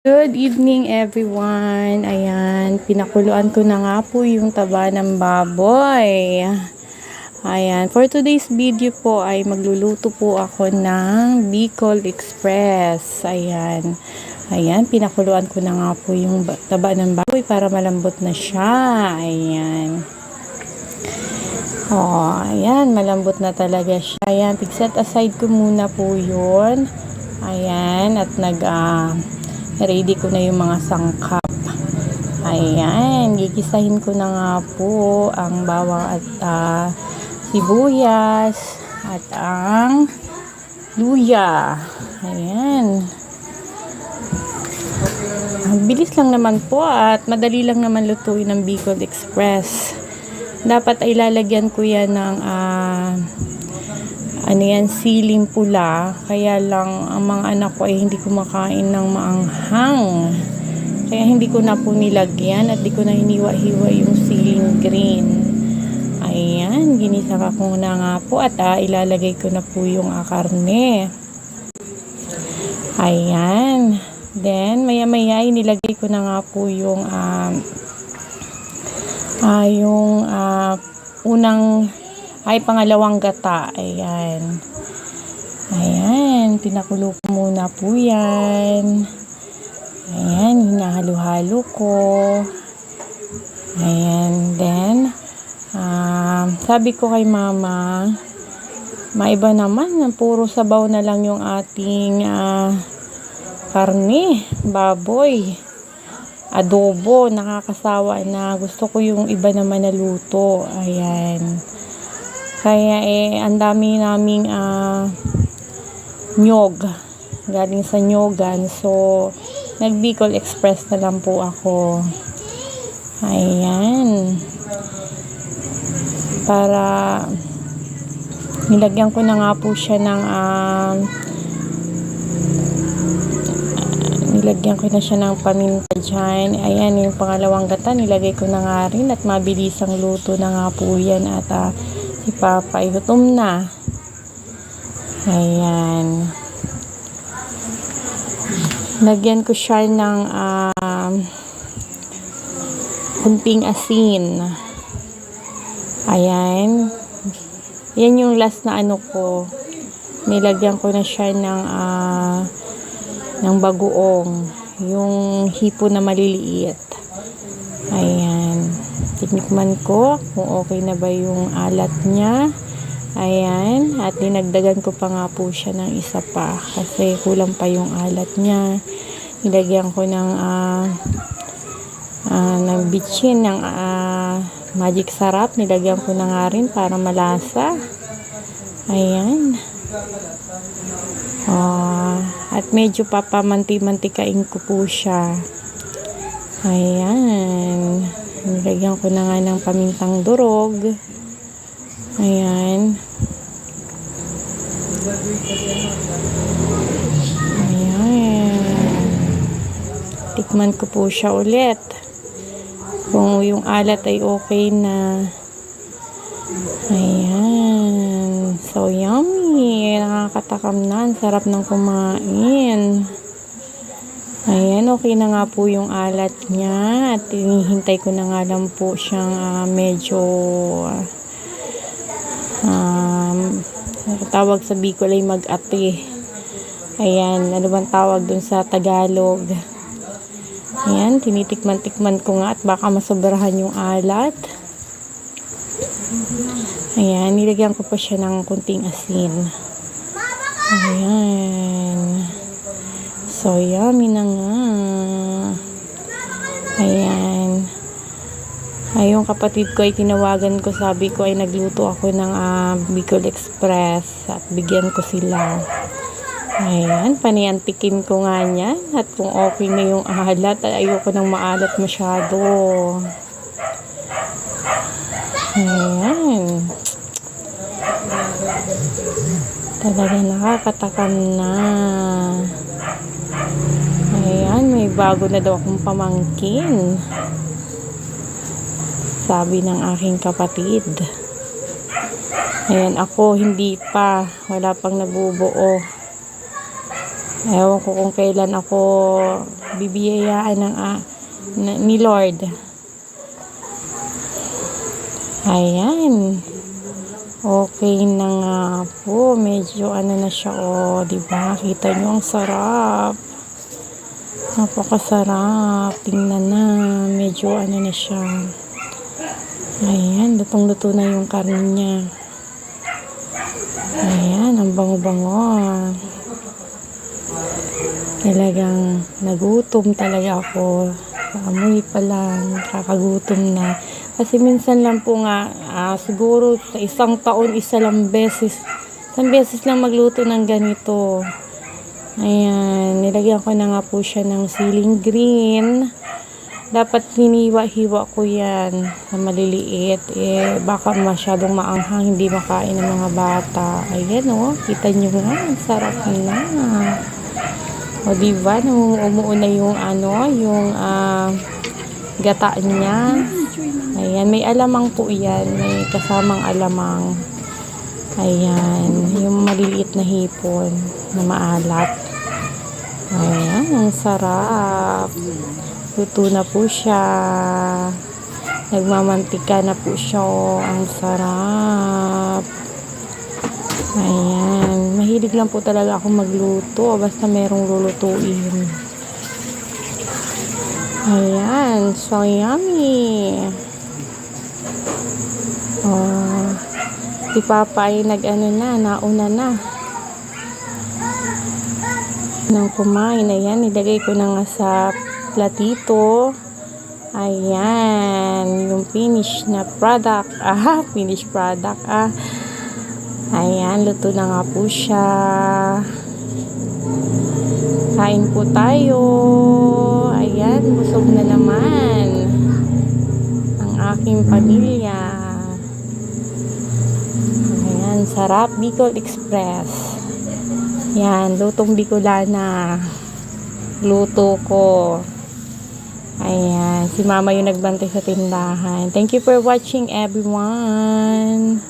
Good evening everyone. Ayan, pinakuluan ko na nga po yung taba ng baboy. Ayan, for today's video po ay magluluto po ako ng Bicol Express. Ayan. Ayan, pinakuluan ko na nga po yung taba ng baboy para malambot na siya. Ayan. Oh, ayan, malambot na talaga siya. Ayan, pig-set aside ko muna po yun. Ayan, at ready ko na yung mga sangkap. Ayan, gigisahin ko na nga po ang bawang at sibuyas at ang luya. Ayan. Bilis lang naman po at madali lang naman lutuin ng Bicol Express. Dapat ay lalagyan ko yan ng siling pula. Kaya lang ang mga anak ko ay hindi kumakain ng maanghang. Kaya hindi ko na po nilagyan at di ko na hiniwa-hiwa yung siling green. Ayan, ginisa ko na nga po at ilalagay ko na po yung karne. Ayan. Then, maya-maya nilagay ko na nga po yung pangalawang gata. Ayan. Ayan, pinakulo ko muna po yan. Ayan, hinahalo-halo ko. Ayan, then, sabi ko kay mama, maiba naman, puro sabaw na lang yung ating karne, baboy, adobo, nakakasawa na. Gusto ko yung iba naman na luto. Ayan. Kaya ang dami naming nyog. Galing sa nyogan. So, nag-Bicol Express na lang po ako. Ayan. Para nilagyan ko na nga po siya ng nilagyan ko na siya ng paminta dyan. Ayan, yung pangalawang gata, nilagay ko na nga rin at mabilisang luto na nga po yan. At si Papa ay gutom na. Ayan. Lagyan ko siya ng kunting asin. Ayan. Yan yung last na ko. Nilagyan ko na siya ng bagoong, yung hipo na maliliit. Ayan, tinikman ko kung okay na ba yung alat niya. Ayan, at dinagdagan ko pa nga po siya ng isa pa kasi kulang pa yung alat niya. Nilagyan ko ng bitchin ng magic sarap, nilagyan ko na nga rin para malasa. Ayan. At medyo papamanti-mantikain ko po siya. Ayan. Nilagyan ko na nga ng pamintang durog. Ayan. Ayan. Tikman ko po siya ulit. Kung yung alat ay okay na. Ayan. So yummy. Nakakatakam na. Ang sarap ng kumain. Ayan. Okay na nga po yung alat niya. At hinihintay ko na nga lang po siyang medyo tawag sa Bicol ay mag-ate. Ayan. Ano bang tawag dun sa Tagalog? Ayan. Tinitikman-tikman ko nga at baka masobrahan yung alat. Ayan, nilagyan ko pa siya ng kunting asin. Ayan. So, yummy na nga. Ayan. Ay, yung kapatid ko ay tinawagan ko, sabi ko ay nagluto ako ng Bicol Express at bigyan ko sila. Ayan, paniantikin ko nga niyan at kung okay na yung alat, ayoko nang maalat masyado. Ayan. Talaga nakakatakam na. Ayan, may bago na daw akong pamangkin. Sabi ng aking kapatid. Ayan, ako hindi pa. Wala pang nabubuo. Ewan ko kung kailan ako bibiyayaan ni Lord. Ayan. Okay na nga po. Medyo ano na siya, diba? Kita nyo ang sarap. Napakasarap. Tingnan na. Medyo ano na siya. Ayan. Lutong-luto na yung karne niya. Ayan. Ang bango-bango. Talagang nagutom talaga ako. Amoy pa lang. Kakagutom na. Kasi minsan lang po nga, siguro sa isang taon, isang beses lang magluto ng ganito. Ayan, nilagyan ko na nga po siya ng siling green. Dapat hiniwa-hiwa ko yan na maliliit. Baka masyadong maanghang, hindi makain ng mga bata. Ayan kita nyo nga, sarap na. Diba, umuo na yung gata niya. Ayan, may alamang po yan. May kasamang alamang. Ayan, yung maliliit na hipon na maalat. Ayan, ang sarap. Luto na po siya. Nagmamantika na po siya. Ang sarap. Ayan, mahilig lang po talaga ako magluto. Basta merong lulutuin. Ayan, so yummy. Si Papa ay nauna na nang kumain. Ayan, nilagay ko na nga sa platito. Ayan, yung finished na product. Finished product. Ayan, luto na nga po siya. Kain po tayo. Ayan, busog na naman ang aking pamilya. Ayan, sarap. Bicol Express. Yan, lutong Bicolana. Luto ko. Ayan, si Mama yung nagbantay sa tindahan. Thank you for watching, everyone.